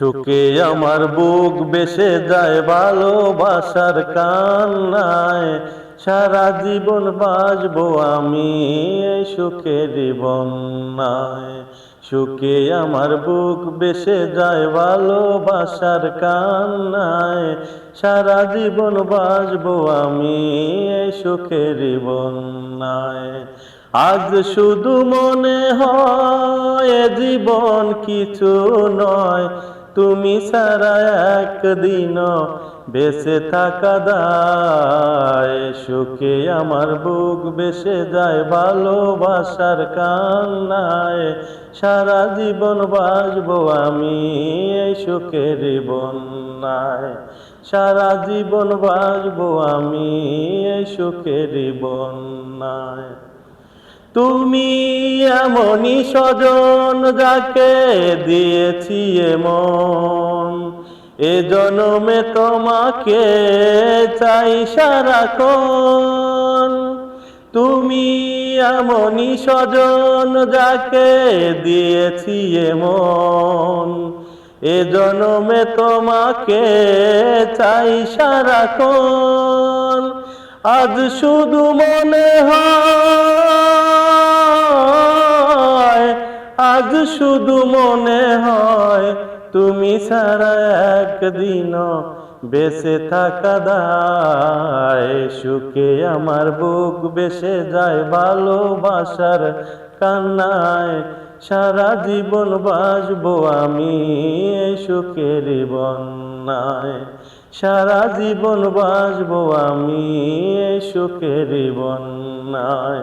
সুখে আমার বুক বেসে যায় ভালোবাসার কান্নায়, সারা জীবন বাঁচবো আমি এই সুখেরই বন্যায়। সুখে আমার বুক বেসে যায় ভালোবাসার কান্নায়, সারা জীবন বাঁচবো আমি এই সুখেরই বন্যায়। আজ শুধু মনে হয় এ জীবন কিছু নয়, তুমি ছাড়া একদিনও বেঁচে থাকা দায়। সুখে আমার বুক বেসে যায় ভালোবাসার কান্নায়, সারা জীবন বাঁচবো আমি এই সুখের বন্যায়। সারা জীবন বাঁচবো আমি এই সুখের বন্যায়। তুমি এমনই স্বজন যাকে দিয়েছি এমন, এ জনমে তোমাকে চাই সারাক্ষণ। তুমি এমনই স্বজন যাকে দিয়েছি এমন, এ জনমে তোমাকে চাই সারাক্ষণ। আজ শুধু মনে হয়, আজ শুধু মনে হয় তুমি ছাড়া একদিনও বেঁচে থাকা দায়। সুখে আমার বুক বেসে যায় ভালোবাসার কান্নায়, সারা জীবন বাঁচবো আমি এই সুখের বন্যায়। সারা জীবন বাঁচবো আমি এই সুখের বন্যায়।